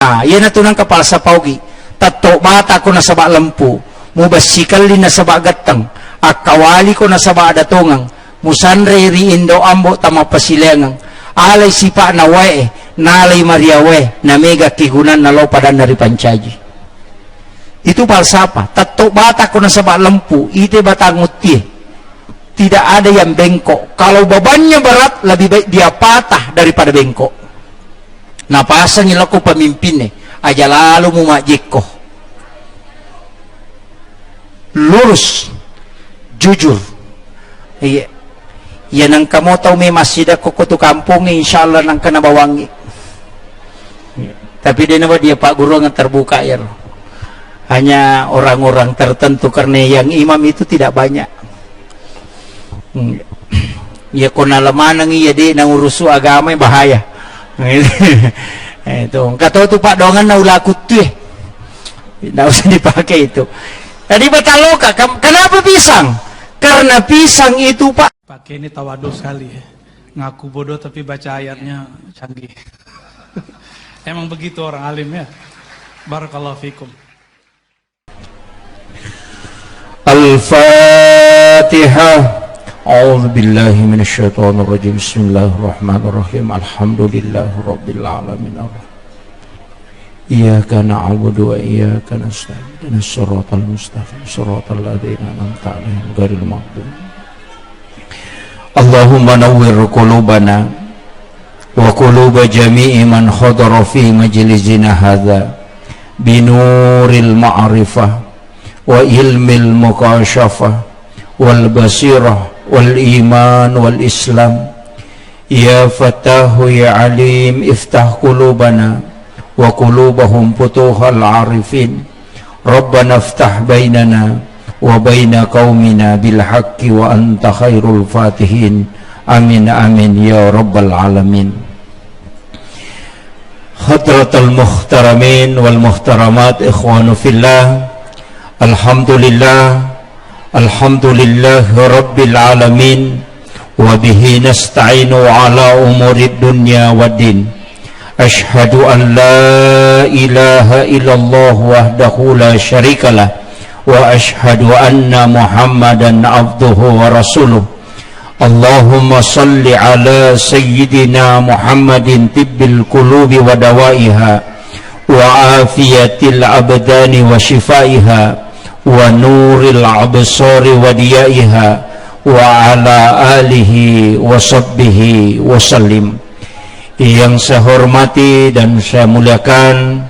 Yan na tunang kapal sa paugi. Tato bata ko na sabak lampu. Mubasikali na sabak gatang. Akawali ko na sabak datungang. Musanre riin daw ambo tama pasilengang. Alay sipa na wae. Nalay mariawe. Na mega kigunan na lopadan dari pancaji. Itu falsafah. Tato bata ko na sabak lampu. Ite batang muti. Tidak ada yang bengkok. Kalau bebannya berat, lebih baik dia patah daripada bengkok. Nah, pasang ilaku pemimpinnya. Aja lalu mu majiko. Lurus. Jujur. Iya. Ya nang kamu tahu me masjid aku kutu kampung insyaallah nang kena bawangi. Tapi dia Pak Guru yang terbuka ya. Hanya orang-orang tertentu karena yang imam itu tidak banyak. Ya kona lemanang iya di nang urusu agama bahaya. Itu kata tuh Pak dongan na ulaku tuh tidak usah dipakai itu. Tadi bataloka kenapa pisang? Karena pisang itu Pak pakai ini tawadhu sekali ya. Ngaku bodoh tapi baca ayatnya canggih. Emang begitu orang alim ya. Barakallahu fikum. Al-Fatihah. A'udzu billahi minasyaitonir rajim. Bismillahirrahmanirrahim. Alhamdulillahi rabbil alamin. Iyyaka na'budu wa iyyaka nasta'in. Ihdinas siratal mustaqim. Siratal ladzina an'amta 'alaihim ghairil maghdubi. Allahumma nawwir qulubana wa quluba jami'i man hadara fi majlisina hadza binuril ma'rifah wa ilmil mukashafah wal basirah wal iman wal islam. Ya Fatahu ya Alim, iftah qulubana wa qulubahum futuhal arifin. Rabbana iftah bainana wa baina qaumina bil haqqi wa anta khairul fatihin. Amin amin ya rabbal alamin. Hadratul muhtaramin wal muhtaramat, ikhwanu fillah. Alhamdulillah. Alhamdulillah Rabbil Alamin. Wabihi nasta'inu ala umurid dunya waddin. Ashhadu an la ilaha illallah wahdahu la syarikalah. Wa ashhadu anna Muhammadan abduhu wa rasuluh. Allahumma salli ala sayyidina Muhammadin tibbil qulubi wa dawaiha wa afiyatil abdani wa shifaiha wa nuril absari wa diyaiha wa ala alihi wa sahbihi wa sallim. Yang saya hormati dan saya muliakan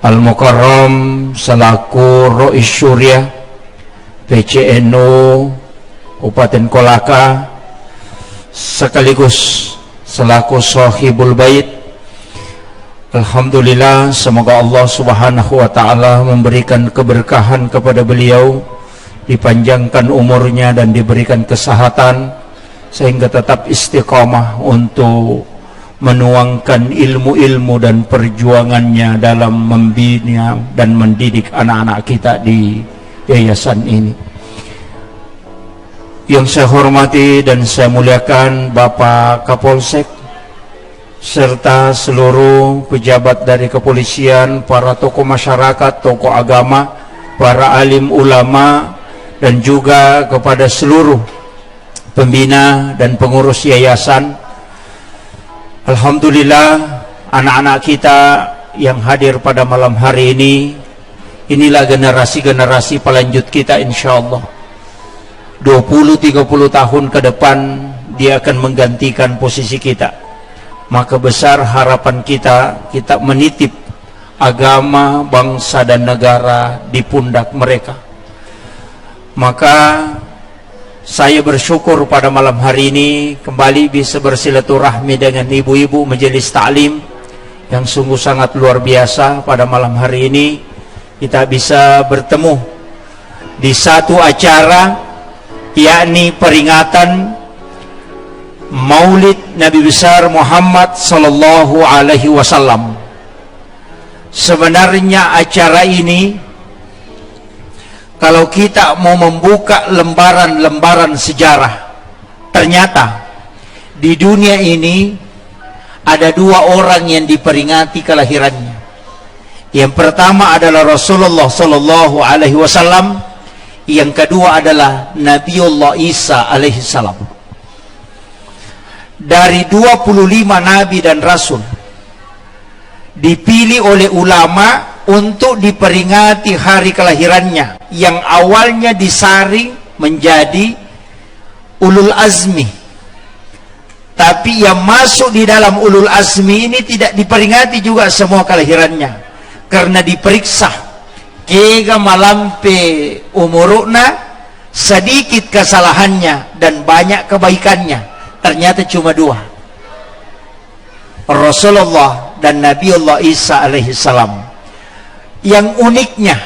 Al-Mukarram selaku Rais Syuriah PCNU Kabupaten Kolaka sekaligus selaku Sahibul Bait. Alhamdulillah, semoga Allah Subhanahu wa ta'ala memberikan keberkahan kepada beliau, dipanjangkan umurnya dan diberikan kesehatan sehingga tetap istiqamah untuk menuangkan ilmu-ilmu dan perjuangannya dalam membina dan mendidik anak-anak kita di yayasan ini. Yang saya hormati dan saya muliakan Bapak Kapolsek serta seluruh pejabat dari kepolisian, para tokoh masyarakat, tokoh agama, para alim ulama, dan juga kepada seluruh pembina dan pengurus yayasan. Alhamdulillah, anak-anak kita yang hadir pada malam hari ini, inilah generasi-generasi pelanjut kita insyaallah. 20-30 tahun ke depan dia akan menggantikan posisi kita. Maka besar harapan kita menitip agama, bangsa dan negara di pundak mereka. Maka saya bersyukur pada malam hari ini kembali bisa bersilaturahmi dengan ibu-ibu majelis taklim yang sungguh sangat luar biasa. Pada malam hari ini kita bisa bertemu di satu acara, yakni peringatan Maulid Nabi besar Muhammad sallallahu alaihi wasallam. Sebenarnya acara ini, kalau kita mau membuka lembaran-lembaran sejarah, ternyata di dunia ini ada dua orang yang diperingati kelahirannya. Yang pertama adalah Rasulullah sallallahu alaihi wasallam, yang kedua adalah Nabiullah Isa alaihi salam. Dari 25 nabi dan rasul dipilih oleh ulama untuk diperingati hari kelahirannya, yang awalnya disaring menjadi ulul azmi. Tapi yang masuk di dalam ulul azmi ini tidak diperingati juga semua kelahirannya, karena diperiksa kega malampe umuruna, sedikit kesalahannya dan banyak kebaikannya. Ternyata cuma 2, Rasulullah dan Nabiullah Isa alaihi salam. Yang uniknya,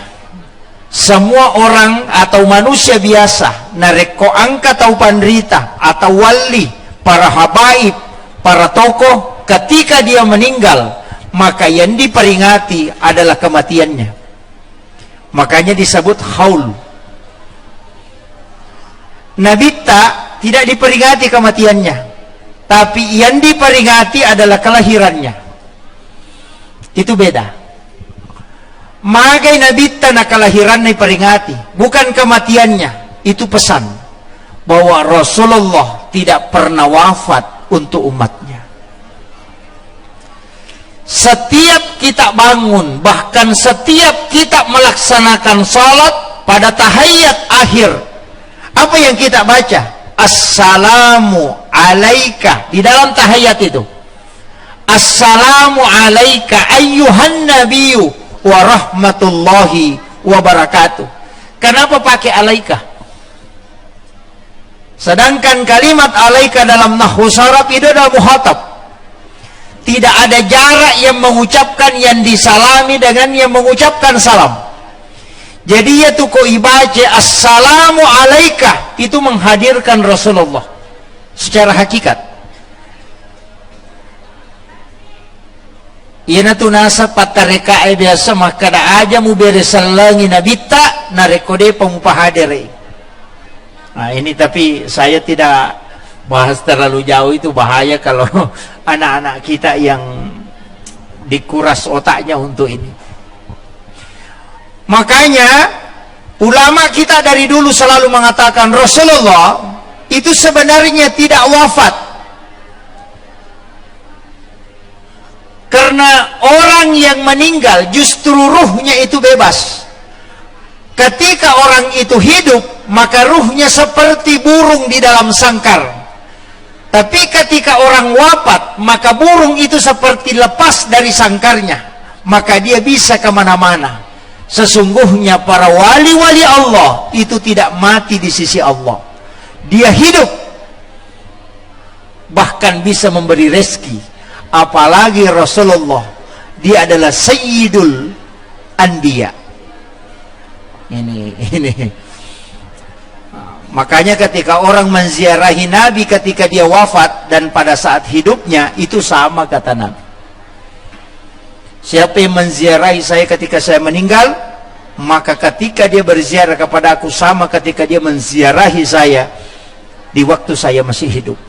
semua orang atau manusia biasa nareko angka atau pandrita atau wali, para habaib, para tokoh, ketika dia meninggal, maka yang diperingati adalah kematiannya. Makanya disebut haul. Nabi tidak diperingati kematiannya, tapi yang diperingati adalah kelahirannya. Itu beda. Magai Nabi na kelahiran diperingati, bukan kematiannya. Itu pesan bahwa Rasulullah tidak pernah wafat untuk umatnya. Setiap kita bangun, bahkan setiap kita melaksanakan salat pada tahiyat akhir, apa yang kita baca? Assalamu alaika. Di dalam tahiyat itu, Assalamu alaika ayyuhan nabiyyu wa rahmatullahi wa barakatuh. Kenapa pakai alaika? Sedangkan kalimat alaika dalam nahwu saraf itu adalah muhatab. Tidak ada jarak yang mengucapkan yang disalami dengan yang mengucapkan salam. Jadi ya tuh kok ibaca assalamu alaika, itu menghadirkan Rasulullah secara hakikat. Ina tu nasa patareka biasa maka da aja mu beresalangi nabita narekode pemupahadere. Nah ini tapi saya tidak bahas terlalu jauh, itu bahaya kalau anak-anak kita yang dikuras otaknya untuk ini. Makanya ulama kita dari dulu selalu mengatakan Rasulullah itu sebenarnya tidak wafat, karena orang yang meninggal justru ruhnya itu bebas. Ketika orang itu hidup, maka ruhnya seperti burung di dalam sangkar. Tapi ketika orang wafat, maka burung itu seperti lepas dari sangkarnya, maka dia bisa kemana-mana. Sesungguhnya para wali-wali Allah itu tidak mati di sisi Allah. Dia hidup, bahkan bisa memberi rezeki. Apalagi Rasulullah, dia adalah Sayyidul Anbiya. Ini. Makanya ketika orang menziarahi Nabi ketika dia wafat dan pada saat hidupnya, itu sama kata Nabi. Siapa yang menziarahi saya ketika saya meninggal, maka ketika dia berziarah kepada aku sama ketika dia menziarahi saya di waktu saya masih hidup.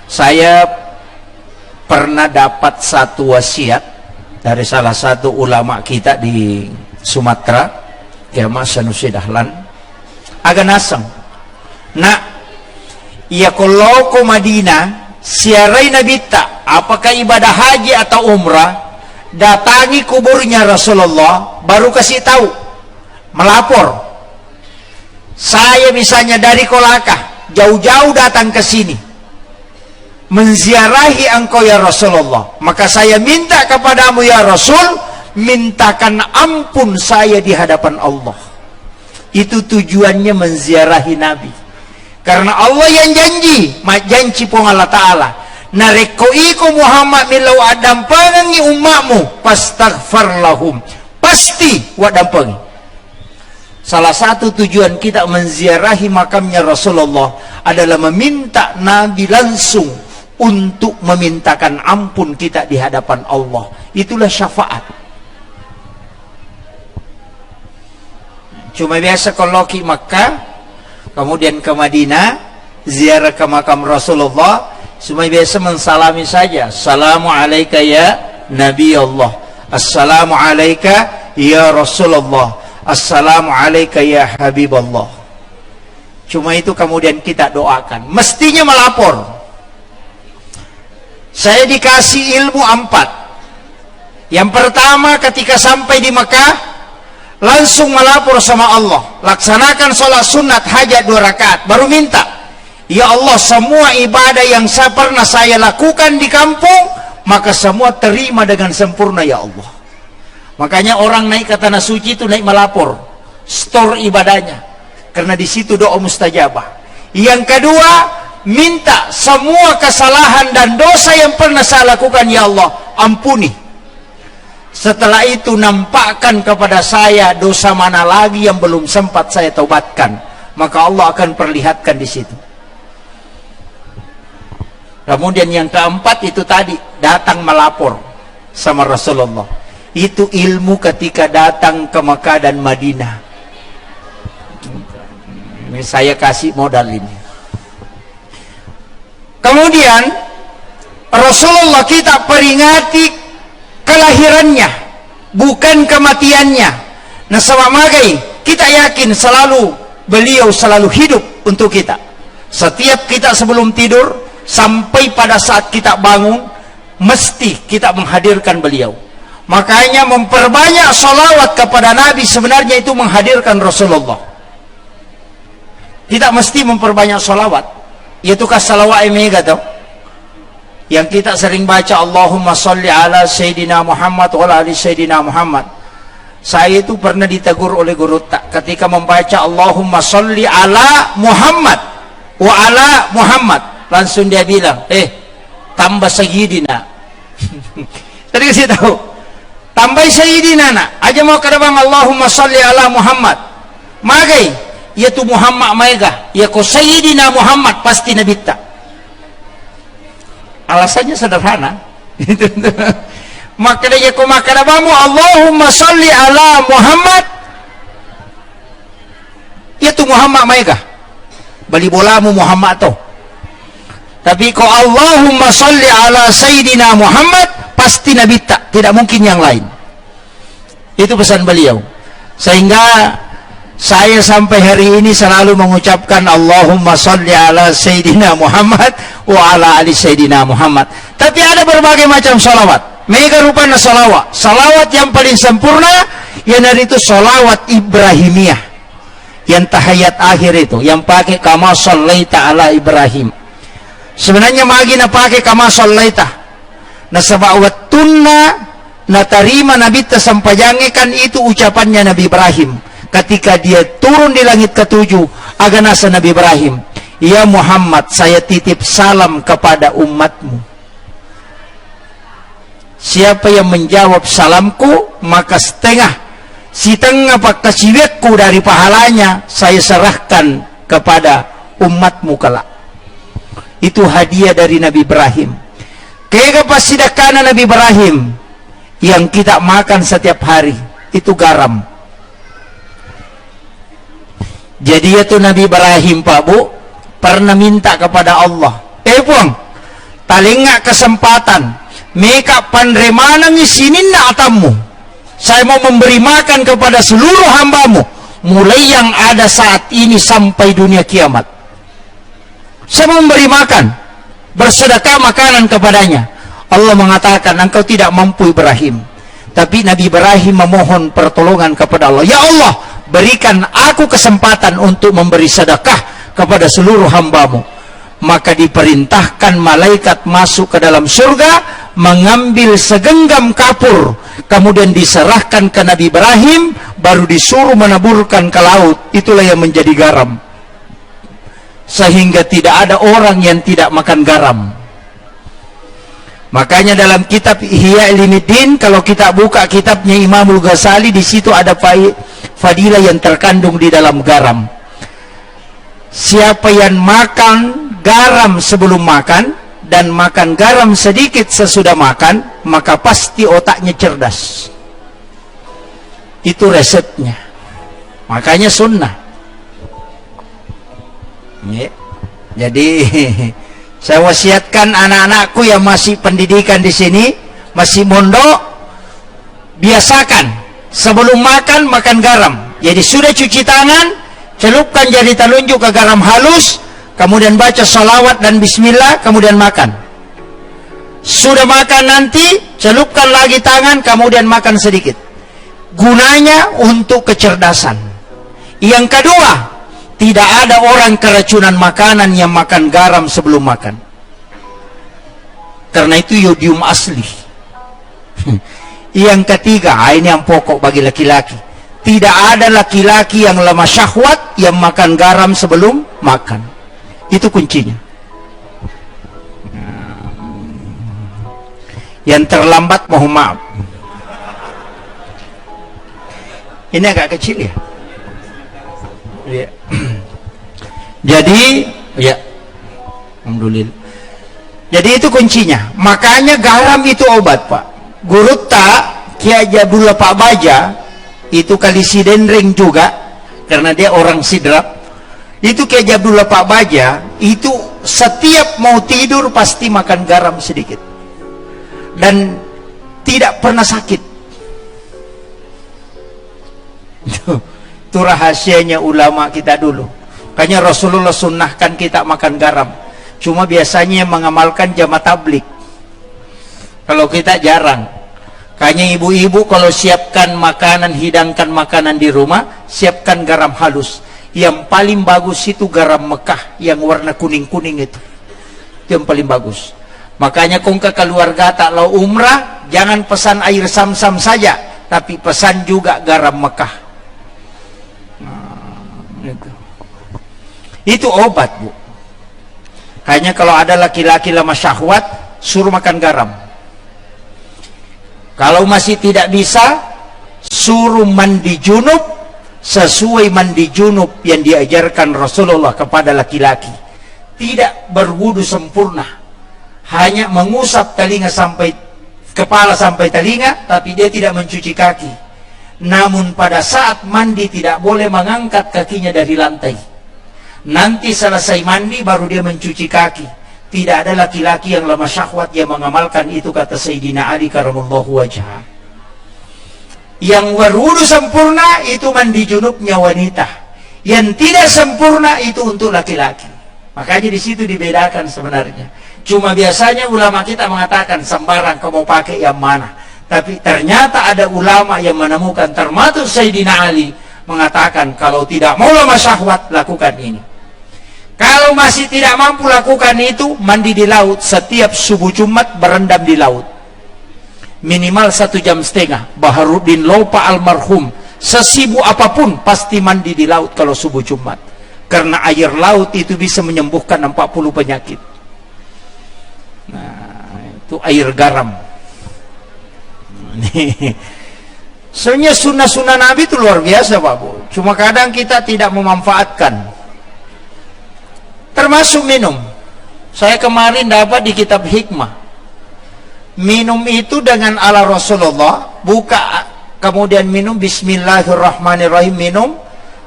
Saya pernah dapat satu wasiat dari salah satu ulama kita di Sumatera, Kiai Sanusi Dahlan, agak nasang. Nak, ya kalau ke Madinah siarai Nabi tak, apakah ibadah haji atau umrah, datangi kuburnya Rasulullah, baru kasih tahu, melapor. Saya misalnya dari Kolaka jauh-jauh datang ke sini menziarahi engkau ya Rasulullah, maka saya minta kepadamu ya Rasul, mintakan ampun saya di hadapan Allah. Itu tujuannya menziarahi Nabi, karena Allah yang janji pun Allah Ta'ala narekoiku Muhammad milau adam pengengi umatmu pastaghfar lahum, pasti wadampengi. Salah satu tujuan kita menziarahi makamnya Rasulullah adalah meminta Nabi langsung untuk memintakan ampun kita di hadapan Allah. Itulah syafaat. Cuma biasa kalau ke Makkah kemudian ke Madinah ziarah ke makam Rasulullah, cuma biasa mensalami saja, Assalamu alaika ya Nabi Allah, Assalamu alayka ya Rasulullah, Assalamu alayka ya Habiballah. Cuma itu kemudian kita doakan. Mestinya melapor. Saya dikasih ilmu 4. Yang pertama, ketika sampai di Mekah, langsung melapor sama Allah. Laksanakan sholat sunat hajat 2 rakaat. Baru minta, ya Allah, semua ibadah yang pernah saya lakukan di kampung, maka semua terima dengan sempurna ya Allah. Makanya orang naik ke tanah suci itu naik melapor, store ibadahnya, karena di situ doa mustajabah. Yang kedua, minta semua kesalahan dan dosa yang pernah saya lakukan ya Allah, ampuni. Setelah itu nampakkan kepada saya dosa mana lagi yang belum sempat saya taubatkan, maka Allah akan perlihatkan di situ. Kemudian yang keempat itu tadi, datang melapor sama Rasulullah. Itu ilmu ketika datang ke Mekah dan Madinah. Ini saya kasih modal ini. Kemudian Rasulullah kita peringati kelahirannya, bukan kematiannya. Nah, sama magai kita yakin beliau selalu hidup untuk kita. Setiap kita sebelum tidur sampai pada saat kita bangun, mesti kita menghadirkan beliau. Makanya memperbanyak sholawat kepada Nabi sebenarnya itu menghadirkan Rasulullah. Kita mesti memperbanyak sholawat. Yaitu salawat mega tuh, yang kita sering baca, Allahumma sholli ala Sayyidina Muhammad wa ala ali Sayyidina Muhammad. Saya itu pernah ditegur oleh guru tak ketika membaca Allahumma sholli ala Muhammad wa ala Muhammad. Langsung dia bilang, tambah Sayyidina. Tadi kasih tahu, tambah Sayyidina nak. Aja mau kada bang Allahumma sholli ala Muhammad. Magai, yaitu Muhammad mega, ya ko Sayyidina Muhammad pasti Nabi tak. Alasannya sederhana. Maka dia kumakabamu Allahumma sholli ala Muhammad, itu Muhammad mega. Bali bolamu Muhammad to. Tapi kalau Allahumma sholli ala Sayyidina Muhammad, pasti Nabi tak, tidak mungkin yang lain. Itu pesan beliau. Sehingga saya sampai hari ini selalu mengucapkan Allahumma sholli ala Sayyidina Muhammad wa ala ali Sayyidina Muhammad. Tapi ada berbagai macam salawat. Mega rupanya salawat. Salawat yang paling sempurna yang dari itu salawat Ibrahimiyah, yang tahiyat akhir itu, yang pakai kama shallaita ala Ibrahim. Sebenarnya magina pakai kama shallaita. Na sabawattunna na tarima Nabi tasampajangikan itu ucapannya Nabi Ibrahim. Ketika dia turun di langit ketujuh, aganasa Nabi Ibrahim, ya Muhammad, saya titip salam kepada umatmu. Siapa yang menjawab salamku, maka setengah pakasiwekku dari pahalanya saya serahkan kepada umatmu kelak. Itu hadiah dari Nabi Ibrahim. Kaya pasidakana Nabi Ibrahim yang kita makan setiap hari, itu garam. Jadi itu Nabi Ibrahim Pak Bu pernah minta kepada Allah, puang talinga kesempatan meka panremanang isinin na atamu, saya mau memberi makan kepada seluruh hambamu mulai yang ada saat ini sampai dunia kiamat. Saya mau memberi makan, bersedekah makanan kepadanya. Allah mengatakan, engkau tidak mampu Ibrahim. Tapi Nabi Ibrahim memohon pertolongan kepada Allah, ya Allah, berikan aku kesempatan untuk memberi sedekah kepada seluruh hambamu. Maka diperintahkan malaikat masuk ke dalam surga, mengambil segenggam kapur, kemudian diserahkan ke Nabi Ibrahim, baru disuruh menaburkan ke laut. Itulah yang menjadi garam. Sehingga tidak ada orang yang tidak makan garam. Makanya dalam kitab Ihya Ulumuddin, kalau kita buka kitabnya Imamul Ghazali, di situ ada fadilah yang terkandung di dalam garam. Siapa yang makan garam sebelum makan dan makan garam sedikit sesudah makan, maka pasti otaknya cerdas. Itu resepnya. Makanya sunnah. Jadi saya wasiatkan anak-anakku yang masih pendidikan di sini, masih mondok, biasakan sebelum makan, makan garam. Jadi sudah cuci tangan, celupkan jari telunjuk ke garam halus, kemudian baca salawat dan bismillah, kemudian makan. Sudah makan nanti, celupkan lagi tangan, kemudian makan sedikit. Gunanya untuk kecerdasan. Yang kedua, tidak ada orang keracunan makanan yang makan garam sebelum makan. Karena itu yodium asli. Yang ketiga, ini yang pokok bagi laki-laki. Tidak ada laki-laki yang lemah syahwat yang makan garam sebelum makan. Itu kuncinya. Yang terlambat mohon maaf. Ini agak kecil ya. Ya. Jadi, ya, alhamdulillah. Jadi itu kuncinya. Makanya garam itu obat, Pak. Gurutta Kiai Jabdullah Pak Baja itu kali sidendring juga, karena dia orang sidrap. Itu Kiai Jabdullah Pak Baja itu setiap mau tidur pasti makan garam sedikit dan tidak pernah sakit. Itu rahasianya ulama kita dulu. Makanya Rasulullah sunnahkan kita makan garam. Cuma biasanya mengamalkan jamaah tablik. Kalau kita jarang. Kayaknya ibu-ibu kalau siapkan makanan, hidangkan makanan di rumah, siapkan garam halus. Yang paling bagus itu garam Mekah yang warna kuning-kuning itu. Itu yang paling bagus. Makanya kong ke keluarga tak lau umrah, jangan pesan air sam-sam saja, tapi pesan juga garam Mekah. Itu obat, Bu. Hanya kalau ada laki-laki lemah syahwat, suruh makan garam. Kalau masih tidak bisa, suruh mandi junub sesuai mandi junub yang diajarkan Rasulullah kepada laki-laki. Tidak berwudu sempurna, hanya mengusap telinga sampai kepala sampai telinga, tapi dia tidak mencuci kaki. Namun pada saat mandi tidak boleh mengangkat kakinya dari lantai. Nanti selesai mandi baru dia mencuci kaki. Tidak ada laki-laki yang lemah syahwat yang mengamalkan itu, kata Sayyidina Ali karamallahu wajhah. Yang berwudu sempurna itu mandi junubnya wanita. Yang tidak sempurna itu untuk laki-laki. Makanya di situ dibedakan sebenarnya. Cuma biasanya ulama kita mengatakan sembarang kamu pakai yang mana. Tapi ternyata ada ulama yang menemukan, termasuk Sayyidina Ali, mengatakan kalau tidak mau lemah syahwat lakukan ini. Kalau masih tidak mampu lakukan itu, mandi di laut. Setiap subuh Jumat berendam di laut minimal 1,5 jam. Baharuddin Lopa almarhum sesibuk apapun pasti mandi di laut kalau subuh Jumat, karena air laut itu bisa menyembuhkan 40 penyakit. Nah, itu air garam. Sebenarnya sunnah-sunnah Nabi itu luar biasa, Pak Bu. Cuma kadang kita tidak memanfaatkan. Termasuk minum. Saya kemarin dapat di kitab hikmah. Minum itu dengan ala Rasulullah, buka kemudian minum bismillahirrahmanirrahim, minum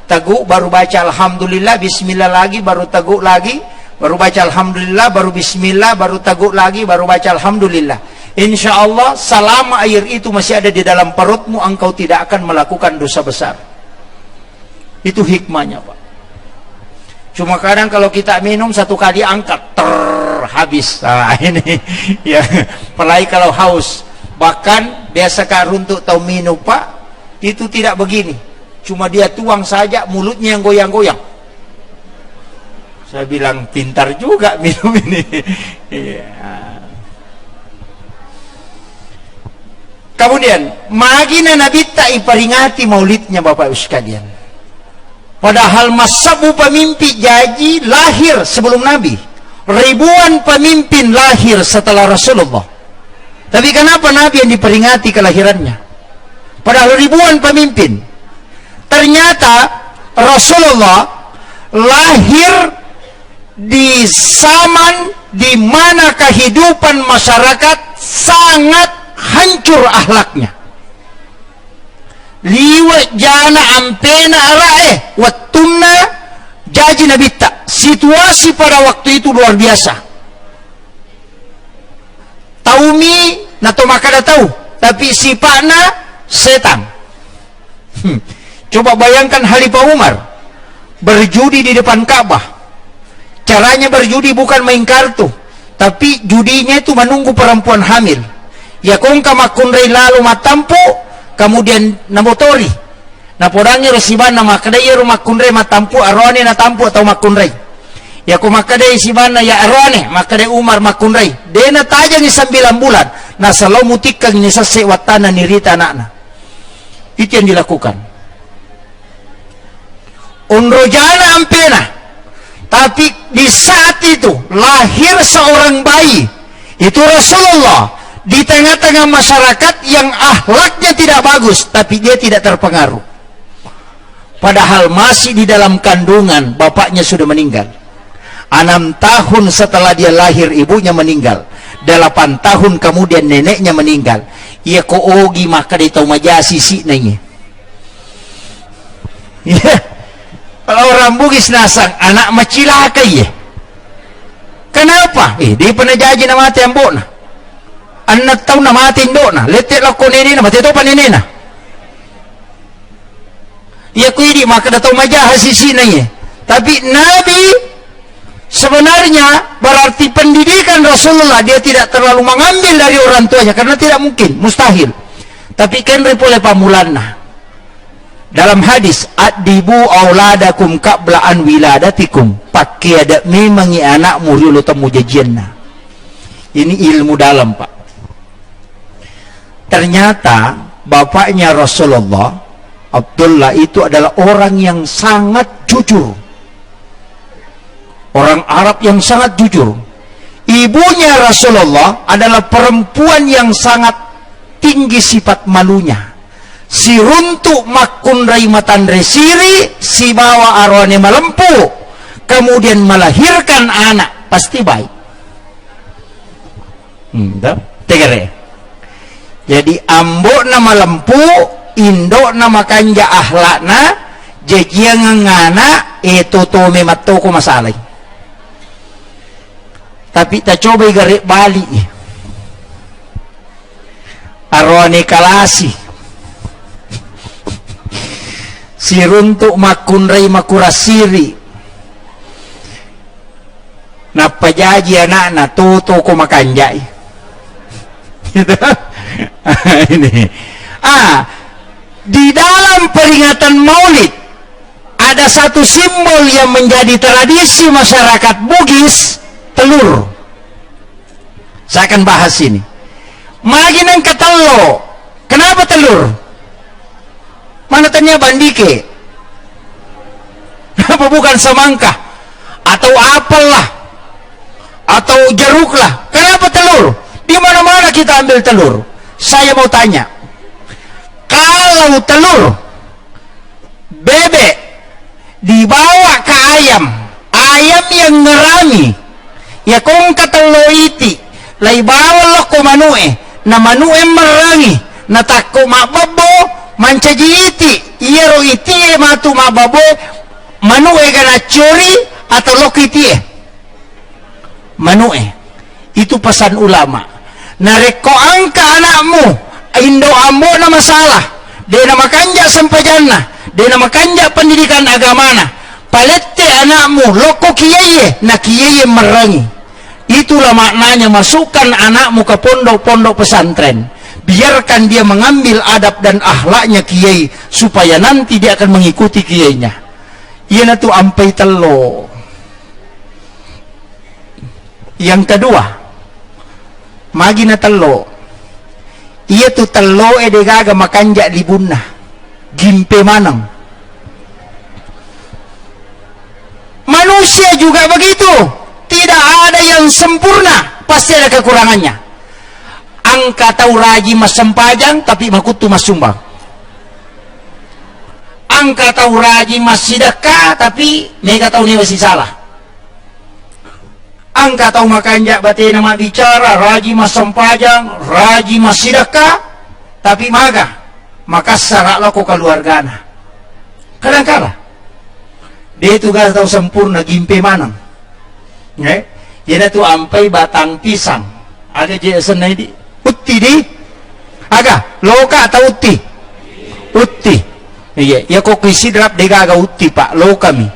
teguk baru baca alhamdulillah, bismillah lagi baru teguk lagi, baru baca alhamdulillah, baru bismillah, baru teguk lagi, baru baca alhamdulillah. Insya Allah selama air itu masih ada di dalam perutmu, engkau tidak akan melakukan dosa besar. Itu hikmahnya, Pak. Cuma kadang kalau kita minum satu kali angkat habis. Nah, ini ya, apalagi kalau haus. Bahkan biasa Kak Runtuk tahu minum, Pak, itu tidak begini. Cuma dia tuang saja, mulutnya yang goyang-goyang. Saya bilang pintar juga minum ini. Ya. Kemudian magina Nabi tak iperingati maulidnya, Bapak Ibu sekalian. Padahal masabu pemimpin jadi lahir sebelum Nabi. Ribuan pemimpin lahir setelah Rasulullah. Tapi kenapa Nabi yang diperingati kelahirannya? Padahal ribuan pemimpin. Ternyata Rasulullah lahir di zaman di mana kehidupan masyarakat sangat hancur akhlaknya. Liwat jana ampena arae wattunna jaji nabita. Situasi pada waktu itu luar biasa. Taumi nato makada tahu, tapi sipakna setan. Coba bayangkan Khalifah Umar berjudi di depan Ka'bah. Caranya berjudi bukan main kartu, tapi judinya itu menunggu perempuan hamil. Ya kung kamakundray lalu matampo, kemudian namotori. Napodangi resibana makadaya rumakundray matampo, arone na tampo atau makundray. Ya kung makadaya sibana ya arone, makadaya Umar makundray. Dena tajang ni 9 bulan. Nasa law mutik kang ni sa sewatana ni Rita anakna. Itu yang dilakukan. Unrojana ampena. Tapi di saat itu lahir seorang bayi. Itu Rasulullah di tengah-tengah masyarakat yang akhlaknya tidak bagus, tapi dia tidak terpengaruh. Padahal masih di dalam kandungan, bapaknya sudah meninggal. 6 tahun setelah dia lahir, ibunya meninggal. 8 tahun kemudian neneknya meninggal. Ia koogi maka dia tahu majasi si nanya. Kalau orang Bugis nasang anak macilaka ya. Kenapa? Dia pernah janji na mati ang buo na. Anak tahu na mati do na. Letik lang ko nini na mati to pa nini na. Ia ko ini maka datang majaha sisi na ya. Tapi Nabi sebenarnya berarti pendidikan Rasulullah, dia tidak terlalu mengambil dari orang tuanya karena tidak mungkin, mustahil. Tapi kan oleh pamulanna. Dalam hadis, adibu auladakum qablaan wiladatikum, pakai ada memangi anakmu dulu temu jajianna. Ini ilmu dalam, Pak. Ternyata bapaknya Rasulullah, Abdullah, itu adalah orang yang sangat jujur. Orang Arab yang sangat jujur. Ibunya Rasulullah adalah perempuan yang sangat tinggi sifat malunya. Si runtuk makundrai matandre siri, si bawa arwane malempu, kemudian melahirkan anak, pasti baik. Tegere. Jadi ambo nama lempu, indo nama kanja ahlakna, jejiang ngana, itu to mematoko masalah. Tapi tak coba garik balik. Arwane kalasi. Si runtuk makunrai makurasiri. Napajaji anak-anak tuto ko makanjay. Ini. Di dalam peringatan Maulid ada satu simbol yang menjadi tradisi masyarakat Bugis, telur. Saya akan bahas ini. Maginang katalo. Kenapa telur? Mana tanya bandike? Apa bukan semangka? Atau apalah? Atau jeruklah? Kenapa telur? Di mana-mana kita ambil telur. Saya mau tanya. Kalau telur bebek dibawa ke ayam, ayam yang ngerami, ya kung katelo iti, lay bawa lo ko manue, na manue merangi, na takko mababo, mancaji iti, iyero iti matu mababo, manue gana curi atau lokiti manue. Itu pesan ulama. Nareko angka anakmu, indo ambo na masalah, dia nama kanja sampajana, dia nama kanja pendidikan agamana, palette anakmu loko kiyaye, na kiyaye merangi. Itulah maknanya, masukkan anakmu ke pondok-pondok pesantren. Biarkan dia mengambil adab dan akhlaknya kiai, supaya nanti dia akan mengikuti kiainya. Iya tu ampai telo. Yang kedua, magi na telo. Iya tu telo edegaga makanja libunna. Gimpe manang. Manusia juga begitu. Tidak ada yang sempurna, pasti ada kekurangannya. Angka tahu raji mas sempajang, tapi makutu mas sumbang. Angka tahu raji mas sidakah, tapi nega tahu ni masih salah. Angka tahu makanja bate nama bicara, raji mas sempajang, raji mas sidakah, tapi maga, maka sarak loko keluargana. Kadang-kadang dia tugas tahu sempurna gimpe manang. Jadi tu ampai batang pisang. Ada je senai di uti di. Aga loka atau uti. utti. Iya, ya kok kisidrap degaga utti Pak, lo kami.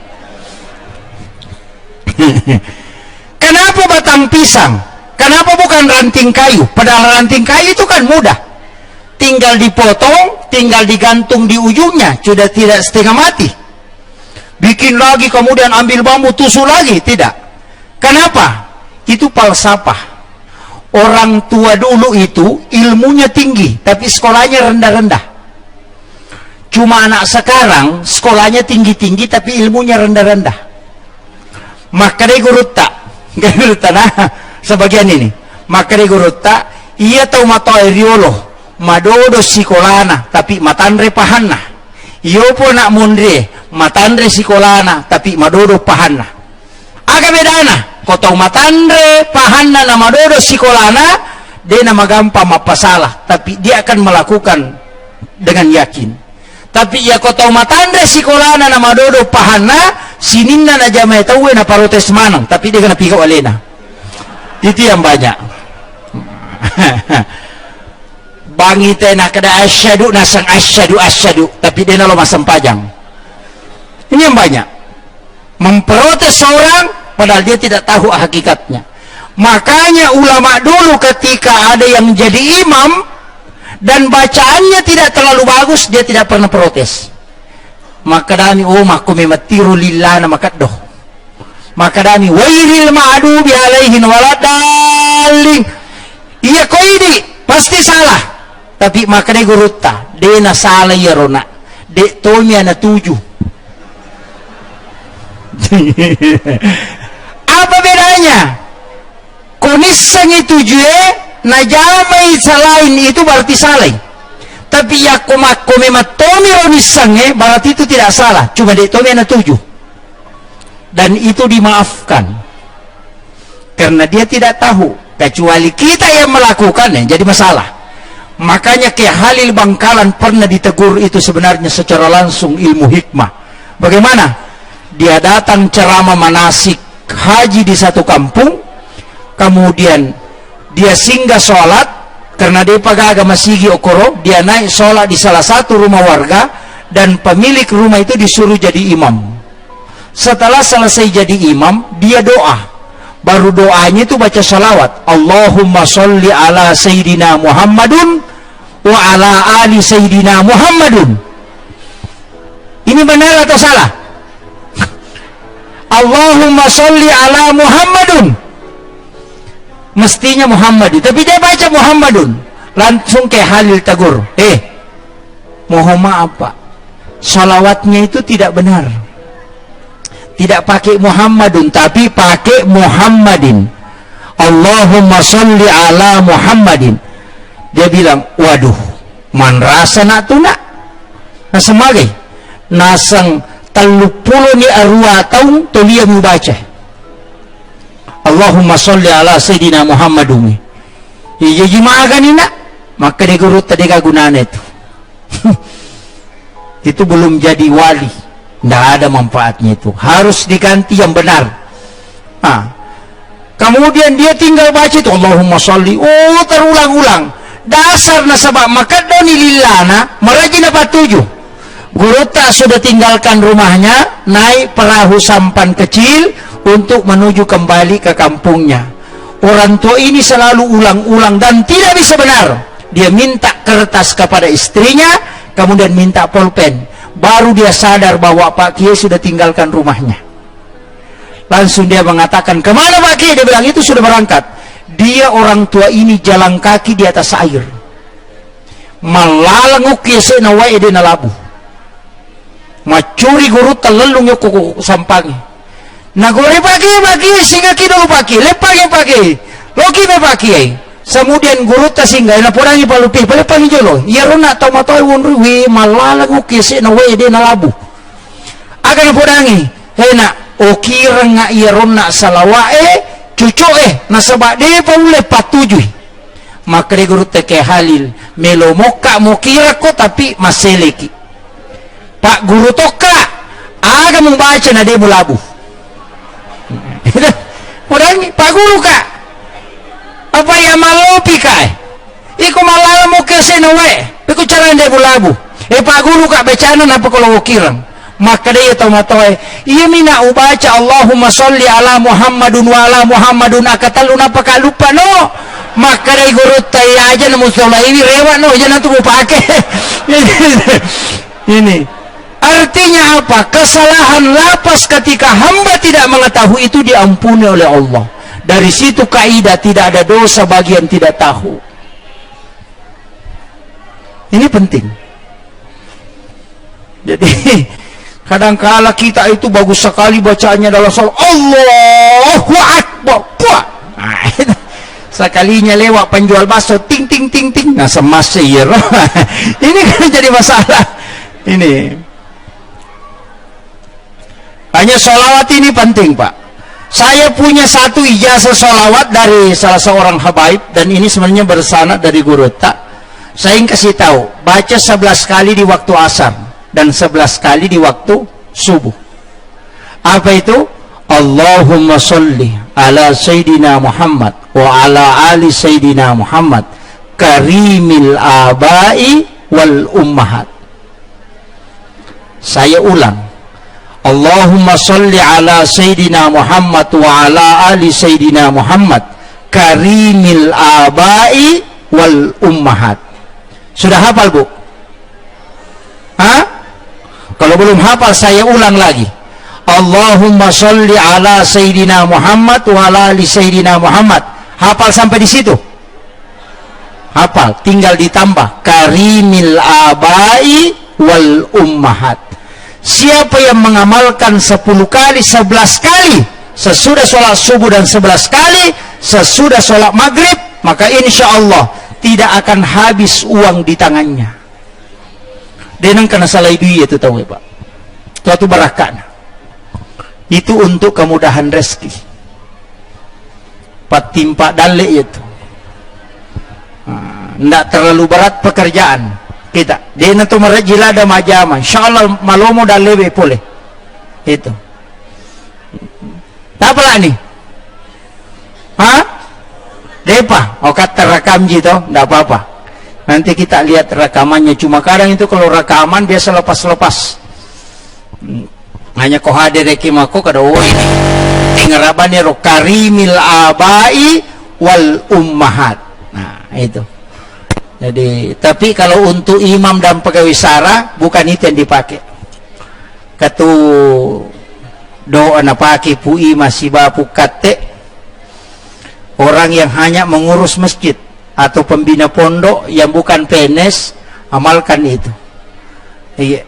Kenapa batang pisang? Kenapa bukan ranting kayu? Padahal ranting kayu itu kan mudah. Tinggal dipotong, tinggal digantung di ujungnya, sudah tidak setengah mati. Bikin lagi kemudian ambil bambu tusuk lagi, tidak. Kenapa? Itu falsafah. Orang tua dulu itu ilmunya tinggi, tapi sekolahnya rendah-rendah. Cuma anak sekarang sekolahnya tinggi-tinggi, tapi ilmunya rendah-rendah. Maka dia gurutta, nah sebagian ini. Maka dia gurutta, ia tahu mata eriolo, madodo sikolana, tapi matandre pahanna. Iyo po nak mundre, matandre sikolana, tapi madodo pahanna. Aga bedana, kau tahu matandre pahanna na madodo sikolana, dia nama gampang mapasalah, tapi dia akan melakukan dengan yakin. Tapi ya kau tahu matandre sikolana na madodo pahanna, sininna na jamai tahu na parotes manang, tapi dia kena pikaw alena. Itu yang banyak. Bangi tena kada asyadu nasang asyadu, tapi dia nalo masam pajang. Ini yang banyak. Memprotes orang padahal dia tidak tahu hakikatnya. Makanya ulama dulu ketika ada yang jadi imam dan bacaannya tidak terlalu bagus, dia tidak pernah protes. Maka dani maku mematiru lillah na makaddoh. Maka dani wairil ma'dubi alaihin waladalling. Iya kau ini pasti salah. Tapi maka dia gurutta, dia na salah ya rona. Dek tonya na 7. Apa bedanya? Kunisang itu jue na jamai salain itu berarti salah. Tapi ya kumakko mematomi ronisang berarti itu tidak salah. Cuma dek tonya na 7. Dan itu dimaafkan karena dia tidak tahu, kecuali kita yang melakukannya jadi masalah. Makanya Kiai Halil Bangkalan pernah ditegur itu sebenarnya secara langsung ilmu hikmah. Bagaimana? Dia datang ceramah manasik haji di satu kampung, kemudian dia singgah sholat karena dia pagaga masigi okoro, dia naik sholat di salah satu rumah warga dan pemilik rumah itu disuruh jadi imam. Setelah selesai jadi imam, dia doa. Baru doanya itu baca salawat. Allahumma sholli ala Sayyidina Muhammadun wa ala ali Sayyidina Muhammadun. Ini benar atau salah? Allahumma sholli ala Muhammadun. Mestinya Muhammadun, tapi dia baca Muhammadun. Langsung kayak Halil tegur. Mohon maaf Pak, salawatnya itu tidak benar. Tidak pakai Muhammadun, tapi pakai Muhammadin. Allahumma sholli ala Muhammadin. Dia bilang, waduh, man rasa nak tu nak. Nah semagai nasang 30 ni arwah tahun tu dia membaca Allahumma sholli ala Sayyidina Muhammadun. Iya jemaah kan ini nak. Maka dia guru tadi kagunaan itu. Itu belum jadi wali. Tidak ada manfaatnya itu. Harus diganti yang benar. Kemudian dia tinggal baca itu Allahumma sholli. Terulang-ulang. Dasar nasabah maka doni lillana merajin apa 7. Guru tak sudah tinggalkan rumahnya, naik perahu sampan kecil untuk menuju kembali ke kampungnya. Orang tua ini selalu ulang-ulang dan tidak bisa benar. Dia minta kertas kepada istrinya, kemudian minta pulpen. Baru dia sadar bahwa Pak Kiai sudah tinggalkan rumahnya. Langsung dia mengatakan, kemana Pak Kiai? Dia bilang, itu sudah berangkat. Dia orang tua ini jalan kaki di atas air. Malalanguk kiai na wae de na labu. Macuri guru talelung yo kuku sampangi. Nagore Pak Kiai singa kido Pak Kiai, lepagi Pak Kiai. Loki me Pak Kiai. Kemudian guru ta singa na porangi palupi, palepagi jolo. Ya rona tau matoi wonru we malalangu kiai na wae de na labu. Aga na porangi. Hena okira nga iya rona salawae cucu nasaba de paule patujui. Maka guru te ke Halil melo moka mokira ko tapi maseleki. Pak guru toka aga membaca na de mulabu. Porangi Pak guru ka apa ya malopi kai iko malala mo kese no we iko cara de bulabu Pak guru kak bacaan apa kalau ukirang? Maka dia tomatoy, iya mina ubaca Allahumma sholli ala Muhammadun wa ala Muhammadun akatalun apa kak lupa no. Maka dia guru tay aja na musola ini rewa no, jangan tuh pakai. Ini artinya apa? Kesalahan lapas ketika hamba tidak mengetahui itu diampuni oleh Allah. Dari situ kaidah tidak ada dosa bagi yang tidak tahu. Ini penting. Jadi kadangkala kita itu bagus sekali bacaannya dalam salat Allahu Akbar. Nah, sekalinya lewat penjual bakso ting ting ting ting. Nah semasir. Ini kan jadi masalah. Ini hanya sholawat ini penting Pak. Saya punya satu ijazah sholawat dari salah seorang habaib, dan ini sebenarnya bersanad dari guru tak. Saya ingin kasih tahu, baca 11 kali di waktu asar dan 11 kali di waktu subuh. Apa itu? Allahumma sholli ala Sayyidina Muhammad wa ala ali Sayyidina Muhammad karimil abai wal ummahat. Saya ulang, Allahumma sholli ala Sayyidina Muhammad wa ala ali Sayyidina Muhammad karimil abai wal ummahat. Sudah hafal Bu? Hah? Kalau belum hafal saya ulang lagi, Allahumma sholli ala Sayyidina Muhammad wa ala ali Sayyidina Muhammad. Hafal sampai di situ? Hafal, tinggal ditambah karimil abai wal ummahat. Siapa yang mengamalkan 10 kali, 11 kali sesudah sholat subuh dan 11 kali sesudah sholat maghrib, maka insya Allah tidak akan habis uang di tangannya. Denang karena salah duit itu tahu ya Pak. Suatu barakah. Itu untuk kemudahan rezeki. Patimpa dalek itu. Tidak terlalu berat pekerjaan kita. Dia nanti merajila ada majama. InsyaAllah malomo dan lebih boleh. Itu. Tak apa nih? Hah? Depa, okat terekam gitu, tidak apa-apa. Nanti kita lihat rekamannya. Cuma kadang itu kalau rekaman biasa lepas-lepas. Hanya kau hadir rekimako kada ini. Tingarabannya ro karimil abai wal ummahat. Nah itu. Jadi, tapi kalau untuk imam dan pegawai sara bukan itu yang dipakai. Katu doa na pakai pui masih bapu kate. Orang yang hanya mengurus masjid atau pembina pondok yang bukan PNS, amalkan itu. Iya.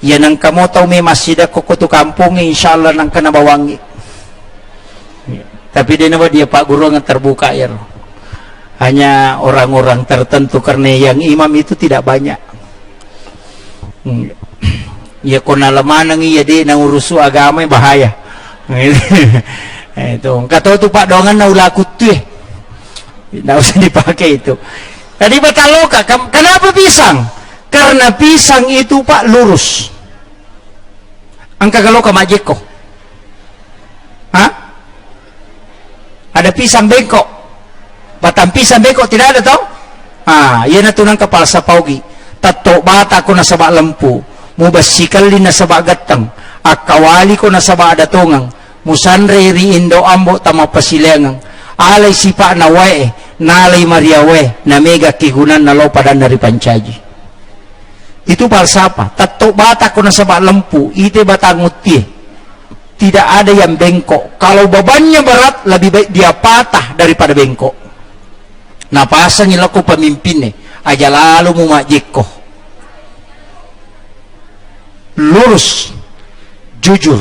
Ya nang kamu tahu me masjid kok tu kampung insyaallah nang kena bawangi. Tapi dia Pak Guru yang terbuka ya. Hanya orang-orang tertentu karena yang imam itu tidak banyak. Ya kona lemanang iya dia nang urusu agama bahaya. Itu kata tu Pak dongan na ulah kutu tidak usah dipakai itu. Tadi bataloka, kenapa pisang? Karena pisang itu Pak lurus. Angka galoka majeko. Hah? Ada pisang bengkok. Batang pisang bengkok tidak ada tau? Iya na tunang kepala sapaugi. Tato bata ko na sabak lempu. Mubasikali na sabak gatang. Akawali ko na sabak adatungang. Musanre ri indo ambo tama pasilengang. Alay sipa na wae, nalay mariawe, na mega kigunan na lopadan dari pancaji. Itu falsafah. Tato bata ko na sabak lempu, ite batanguti. Tidak ada yang bengkok. Kalau bebannya berat, lebih baik dia patah daripada bengkok. Napasang ilaku pemimpin aja lalu mumakjiko. Lurus, jujur.